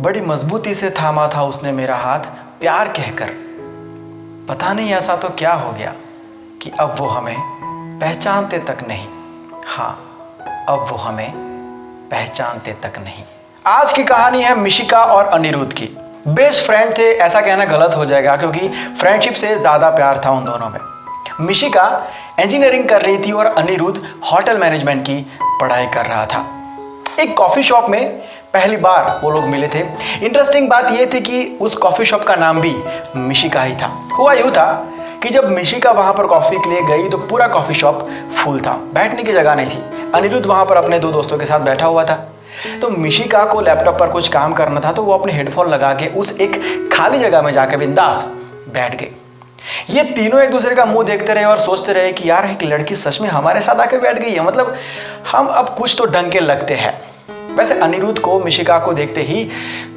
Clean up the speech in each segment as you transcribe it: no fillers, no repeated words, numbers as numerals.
बड़ी मजबूती से थामा था उसने मेरा हाथ प्यार कहकर। पता नहीं ऐसा तो क्या हो गया कि अब वो हमें पहचानते तक नहीं। हाँ, अब वो हमें पहचानते तक नहीं। आज की कहानी है मिशिका और अनिरुद्ध की। बेस्ट फ्रेंड थे ऐसा कहना गलत हो जाएगा, क्योंकि फ्रेंडशिप से ज़्यादा प्यार था उन दोनों में। मिशिका इंजीनियरिंग कर रही थी और अनिरुद्ध होटल मैनेजमेंट की पढ़ाई कर रहा था। एक कॉफ़ी शॉप में पहली बार वो लोग मिले थे। इंटरेस्टिंग बात ये थी कि उस कॉफ़ी शॉप का नाम भी मिशिका ही था। हुआ यूँ था कि जब मिशिका वहाँ पर कॉफ़ी के लिए गई तो पूरा कॉफ़ी शॉप फुल था, बैठने की जगह नहीं थी। अनिरुद्ध वहाँ पर अपने दो दोस्तों के साथ बैठा हुआ था। तो मिशिका को लैपटॉप पर कुछ काम करना था, तो वो अपने हेडफोन लगा के उस एक खाली जगह में जाकर बिंदास बैठ गई। ये तीनों एक दूसरे का मुंह देखते रहे और सोचते रहे कि यार एक लड़की सच में हमारे साथ आके बैठ गई है, मतलब हम अब कुछ तो ढंग के लगते हैं। वैसे अनिरुद्ध को मिशिका को देखते ही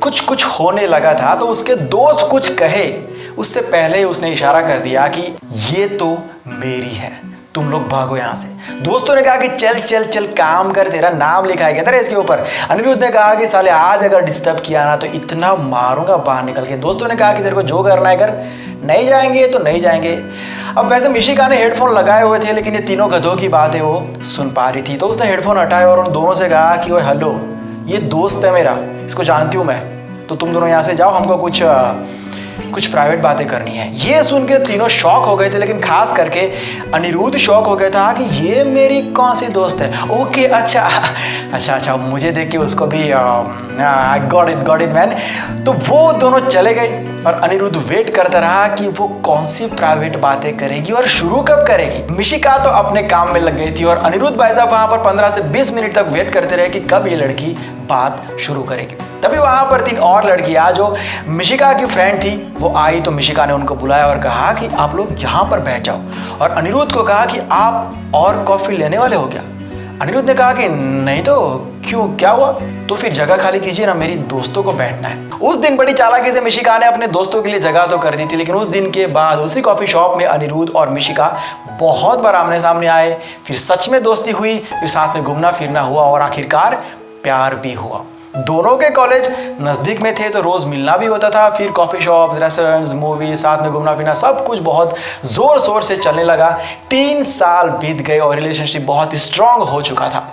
कुछ होने लगा था, तो उसके दोस्त कुछ कहे उससे पहले उसने इशारा कर दिया कि ये तो मेरी है, तुम लोग भागो यहाँ से। दोस्तों ने कहा कि चल चल चल काम कर, तेरा नाम लिखा है क्या तेरा इसके ऊपर। अनिरुद्ध ने कहा कि साले आज अगर डिस्टर्ब किया ना तो इतना मारूंगा बाहर निकल के। दोस्तों ने कहा कि तेरे को जो करना है कर, नहीं जाएंगे तो नहीं जाएंगे। अब वैसे मिशिका ने हेडफोन लगाए हुए थे, लेकिन ये तीनों गधों की बातें वो सुन पा रही थी। तो उसने हेडफोन हटाए और उन दोनों से कहा कि ओए हेलो, ये दोस्त है मेरा, इसको जानती हूँ मैं, तो तुम दोनों यहाँ से जाओ, हमको कुछ प्राइवेट बातें करनी है। ये सुन के तीनों शॉक हो गए थे, लेकिन खास करके अनिरुद्ध शॉक हो गया था कि ये मेरी कौन सी दोस्त है। ओके, अच्छा, मुझे देख के उसको भी गॉट इट मैन। तो वो दोनों चले गए और अनिरुद्ध वेट करता रहा कि वो कौन सी प्राइवेट बातें करेगी और शुरू कब करेगी। मिशिका तो अपने काम में लग गई थी और अनिरुद्ध भाई साहब वहां पर 15 से 20 मिनट तक वेट करते रहे कि कब ये लड़की बात शुरू करेगी। तभी वहां पर 3 और लड़कियां जो मिशिका की फ्रेंड थी वो आई, तो मिशिका ने उनको बुलाया और कहा कि आप लोग यहाँ पर बैठ जाओ, और अनिरुद्ध को कहा कि आप और कॉफी लेने वाले हो क्या। अनिरुद्ध ने कहा कि नहीं तो क्यों, क्या हुआ। तो फिर जगह खाली कीजिए ना, मेरी दोस्तों को बैठना है। उस दिन बड़ी चालाकी से मिशिका ने अपने दोस्तों के लिए जगह तो कर दी थी, लेकिन उस दिन के बाद उसी कॉफी शॉप में अनिरुद्ध और मिशिका बहुत बार आमने सामने आए। फिर सच में दोस्ती हुई, फिर साथ में घूमना फिरना हुआ और आखिरकार प्यार भी हुआ। दोनों के कॉलेज नज़दीक में थे, तो रोज़ मिलना भी होता था। फिर कॉफ़ी शॉप, रेस्टोरेंट्स, मूवी, साथ में घूमना फिरना सब कुछ बहुत ज़ोर शोर से चलने लगा। 3 साल बीत गए और रिलेशनशिप बहुत स्ट्रांग हो चुका था।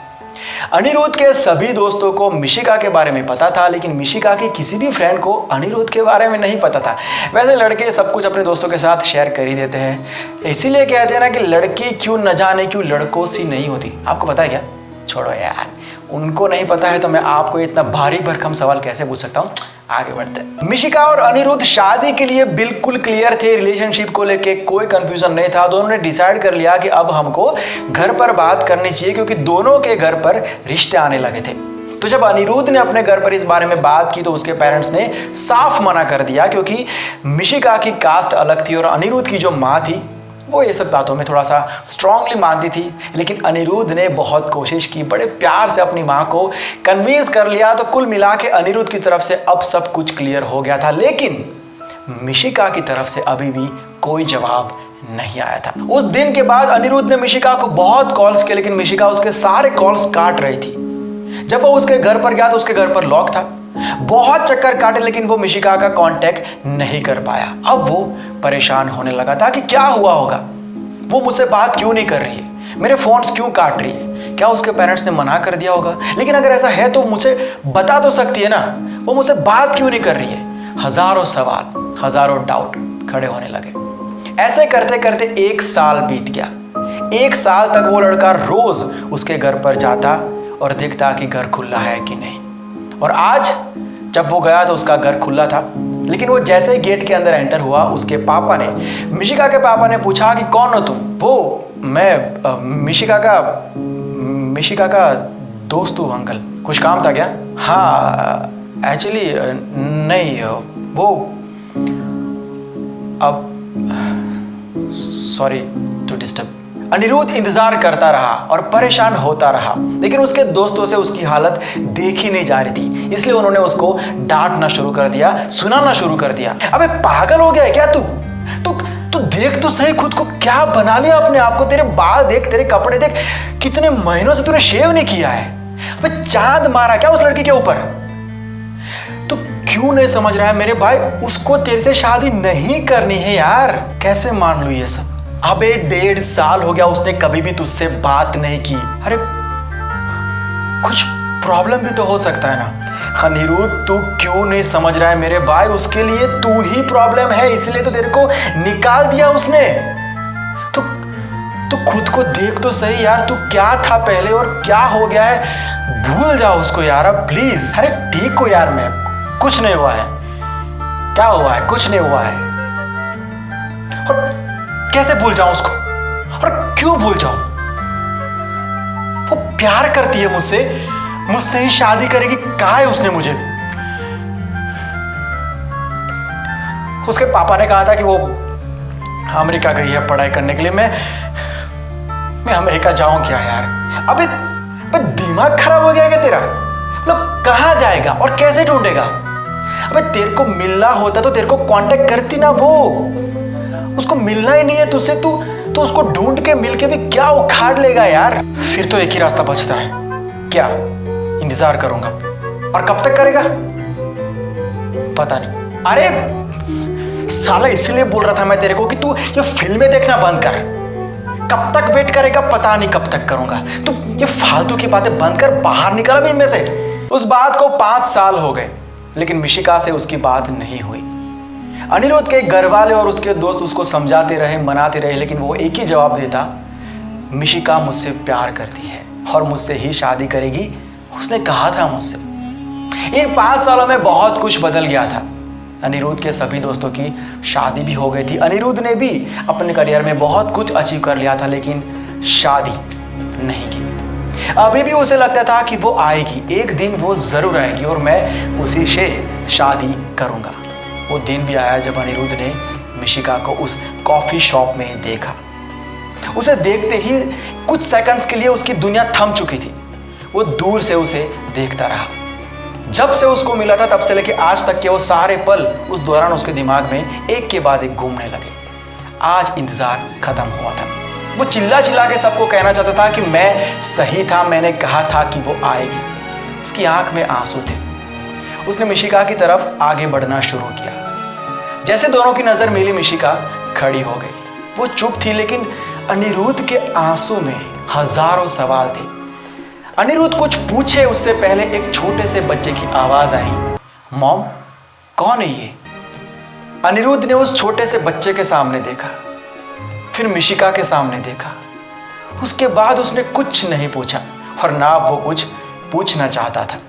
अनिरुद्ध के सभी दोस्तों को मिशिका के बारे में पता था, लेकिन मिशिका की किसी भी फ्रेंड को अनिरुद्ध के बारे में नहीं पता था। वैसे लड़के सब कुछ अपने दोस्तों के साथ शेयर कर ही देते हैं, इसीलिए कहते हैं ना कि लड़की क्यों न जाने क्यों लड़कों सी नहीं होती। आपको पता है क्या? छोड़ो यार, उनको नहीं पता है तो मैं आपको इतना भारी भरकम सवाल कैसे पूछ सकता हूँ। आगे बढ़ते हैं। मिशिका और अनिरुद्ध शादी के लिए बिल्कुल क्लियर थे, रिलेशनशिप को लेके कोई कंफ्यूजन नहीं था। दोनों ने डिसाइड कर लिया कि अब हमको घर पर बात करनी चाहिए, क्योंकि दोनों के घर पर रिश्ते आने लगे थे। तो जब अनिरुद्ध ने अपने घर पर इस बारे में बात की तो उसके पेरेंट्स ने साफ मना कर दिया, क्योंकि मिशिका की कास्ट अलग थी और अनिरुद्ध की जो माँ थी वो ये सब बातों में थोड़ा सा स्ट्रांगली मानती थी। लेकिन अनिरुद्ध ने बहुत कोशिश की, बड़े प्यार से अपनी माँ को कन्विंस कर लिया। तो कुल मिला के अनिरुद्ध की तरफ से अब सब कुछ क्लियर हो गया था, लेकिन मिशिका की तरफ से अभी भी कोई जवाब नहीं आया था। उस दिन के बाद अनिरुद्ध ने मिशिका को बहुत कॉल्स किए, लेकिन मिशिका उसके सारे कॉल्स काट रही थी। जब वो उसके घर पर गया तो उसके घर पर लॉक था। बहुत चक्कर काटे, लेकिन वो मिशिका का कांटेक्ट नहीं कर पाया। अब वो परेशान होने लगा था कि क्या हुआ होगा, वो मुझसे बात क्यों नहीं कर रही है, मेरे फोन्स क्यों काट रही है, क्या उसके पेरेंट्स ने मना कर दिया होगा। लेकिन अगर ऐसा है तो मुझे बता तो सकती है ना, वो मुझसे बात क्यों नहीं कर रही है। हजारों सवाल, हजारों डाउट खड़े होने लगे। ऐसे करते करते 1 साल बीत गया। 1 साल तक वो लड़का रोज उसके घर पर जाता और देखता कि घर खुला है कि नहीं। और आज जब वो गया तो उसका घर खुला था, लेकिन वो जैसे ही गेट के अंदर एंटर हुआ, उसके पापा ने, मिशिका के पापा ने पूछा कि कौन हो तुम। वो मैं मिशिका का दोस्त हूँ अंकल, कुछ काम था क्या। हाँ एक्चुअली नहीं, वो अब सॉरी टू डिस्टर्ब। अनिरुद्ध इंतजार करता रहा और परेशान होता रहा, लेकिन उसके दोस्तों से उसकी हालत देखी नहीं जा रही थी। इसलिए उन्होंने उसको डांटना शुरू कर दिया, सुनाना शुरू कर दिया। अबे पागल हो गया है क्या तू? तू देख तो सही खुद को, क्या बना लिया अपने आप को। तेरे बाल देख, तेरे कपड़े देख, कितने महीनों से तूने शेव नहीं किया है। अबे चांद मारा क्या उस लड़की के ऊपर? तू क्यों नहीं समझ रहा है मेरे भाई? उसको तेरे से शादी नहीं करनी है यार। कैसे मान लूं ये सब? अबे 1.5 साल हो गया, उसने कभी भी तुझसे बात नहीं की। अरे कुछ प्रॉब्लम भी तो हो सकता है ना। अनिरुद्ध तू क्यों नहीं समझ रहा है मेरे भाई? उसके लिए तू ही प्रॉब्लम है, इसलिए तो तेरे को निकाल दिया उसने। तू खुद को देख तो सही यार, तू क्या था पहले और क्या हो गया है। भूल जाओ उसको यार अब प्लीज। अरे ठीक हो यार, मैं कुछ नहीं हुआ है। क्या हुआ है? कुछ नहीं हुआ है। और कैसे भूल जाऊं उसको? और क्यों भूल जाऊं? वो प्यार करती है मुझसे ही शादी करेगी। कहा है उसने मुझे? उसके पापा ने कहा था कि वो अमेरिका गई है पढ़ाई करने के लिए। मैं अमेरिका जाऊं क्या यार? अबे दिमाग खराब हो गया क्या तेरा? मतलब कहाँ जाएगा और कैसे ढूंढेगा? अबे तेरे को मिलना होता तो तेरे को कांटेक्ट करती ना वो। उसको मिलना ही नहीं है तुझसे, तो उसको ढूंढ के मिल के भी क्या उखाड़ लेगा यार? फिर तो एक ही रास्ता बचता है। क्या? इंतजार करूंगा। और कब तक करेगा पता नहीं। अरे साला इसलिए बोल रहा था मैं तेरे को कि तू ये फिल्में देखना बंद कर। कब तक वेट करेगा पता नहीं कब तक करूंगा। तू ये फालतू की बातें बंद कर, बाहर निकल अभी इनमें से। उस बात को 5 साल हो गए, लेकिन मिशिका से उसकी बात नहीं हुई। अनिरुद्ध के घर वाले और उसके दोस्त उसको समझाते रहे, मनाते रहे, लेकिन वो एक ही जवाब देता, मिशिका मुझसे प्यार करती है और मुझसे ही शादी करेगी, उसने कहा था मुझसे। इन 5 सालों में बहुत कुछ बदल गया था। अनिरुद्ध के सभी दोस्तों की शादी भी हो गई थी। अनिरुद्ध ने भी अपने करियर में बहुत कुछ अचीव कर लिया था, लेकिन शादी नहीं की। अभी भी उसे लगता था कि वो आएगी, एक दिन वो जरूर आएगी और मैं उसी से शादी करूंगा। वो दिन भी आया जब अनिरुद्ध ने मिशिका को उस कॉफी शॉप में देखा। उसे देखते ही कुछ सेकंड्स के लिए उसकी दुनिया थम चुकी थी। वो दूर से उसे देखता रहा। जब से उसको मिला था तब से लेके आज तक के वो सारे पल उस दौरान उसके दिमाग में एक के बाद एक घूमने लगे। आज इंतजार खत्म हुआ था। वो चिल्ला चिल्ला के सबको कहना चाहता था कि मैं सही था, मैंने कहा था कि वो आएगी। उसकी आंख में आंसू थे। उसने मिशिका की तरफ आगे बढ़ना शुरू किया। जैसे दोनों की नजर मिली, मिशिका खड़ी हो गई। वो चुप थी, लेकिन अनिरुद्ध के आंसू में हजारों सवाल थे। अनिरुद्ध कुछ पूछे उससे पहले एक छोटे से बच्चे की आवाज आई, मॉम कौन है ये? अनिरुद्ध ने उस छोटे से बच्चे के सामने देखा, फिर मिशिका के सामने देखा। उसके बाद उसने कुछ नहीं पूछा और ना वो कुछ पूछना चाहता था।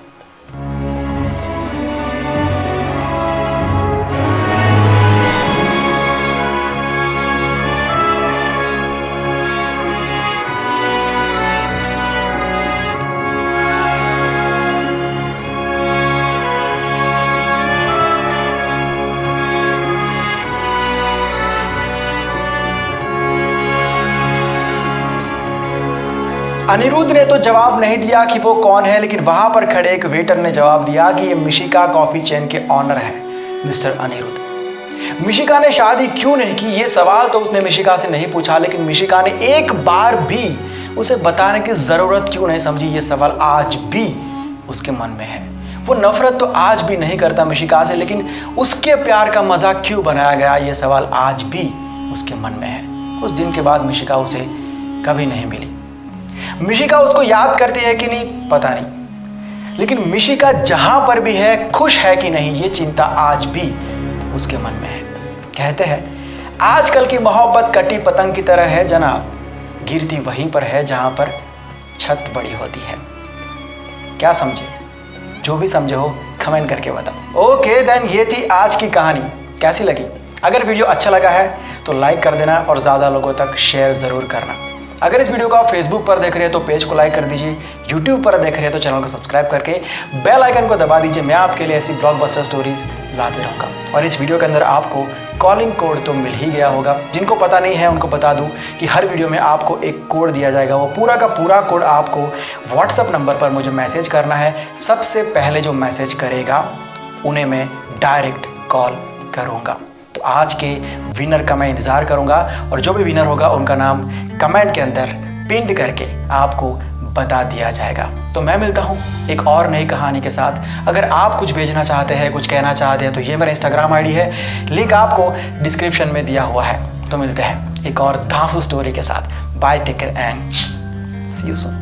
अनिरुद्ध ने तो जवाब नहीं दिया कि वो कौन है, लेकिन वहां पर खड़े एक वेटर ने जवाब दिया कि ये मिशिका कॉफी चेन के ऑनर है, मिस्टर अनिरुद्ध। मिशिका ने शादी क्यों नहीं की, ये सवाल तो उसने मिशिका से नहीं पूछा, लेकिन मिशिका ने एक बार भी उसे बताने की जरूरत क्यों नहीं समझी, ये सवाल आज भी उसके मन में है। वो नफरत तो आज भी नहीं करता मिशिका से, लेकिन उसके प्यार का मजाक क्यों बनाया गया, ये सवाल आज भी उसके मन में है। उस दिन के बाद मिशिका उसे कभी नहीं मिली। मिशिका उसको याद करती है कि नहीं पता नहीं, लेकिन मिशिका जहां पर भी है खुश है कि नहीं, ये चिंता आज भी उसके मन में है। कहते हैं आजकल की मोहब्बत कटी पतंग की तरह है जनाब, गिरती वहीं पर है जहां पर छत बड़ी होती है। क्या समझे? जो भी समझे हो कमेंट करके बताओ। ओके देन, ये थी आज की कहानी। कैसी लगी? अगर वीडियो अच्छा लगा है तो लाइक कर देना और ज़्यादा लोगों तक शेयर ज़रूर करना। अगर इस वीडियो को आप फेसबुक पर देख रहे हैं तो पेज को लाइक कर दीजिए, यूट्यूब पर देख रहे हैं तो चैनल को सब्सक्राइब करके बेल आइकन को दबा दीजिए। मैं आपके लिए ऐसी ब्लॉकबस्टर स्टोरीज लाते रहूँगा। और इस वीडियो के अंदर आपको कॉलिंग कोड तो मिल ही गया होगा। जिनको पता नहीं है उनको बता दूं कि हर वीडियो में आपको एक कोड दिया जाएगा। वो पूरा का पूरा कोड आपको व्हाट्सएप नंबर पर मुझे मैसेज करना है। सबसे पहले जो मैसेज करेगा उन्हें मैं डायरेक्ट कॉल करूँगा। तो आज के विनर का मैं इंतज़ार करूंगा और जो भी विनर होगा उनका नाम कमेंट के अंदर पिन करके आपको बता दिया जाएगा। तो मैं मिलता हूँ एक और नई कहानी के साथ। अगर आप कुछ भेजना चाहते हैं, कुछ कहना चाहते हैं, तो ये मेरा इंस्टाग्राम आईडी है, लिंक आपको डिस्क्रिप्शन में दिया हुआ है। तो मिलते हैं एक और धांसू स्टोरी के साथ। Bye, take care and see you soon.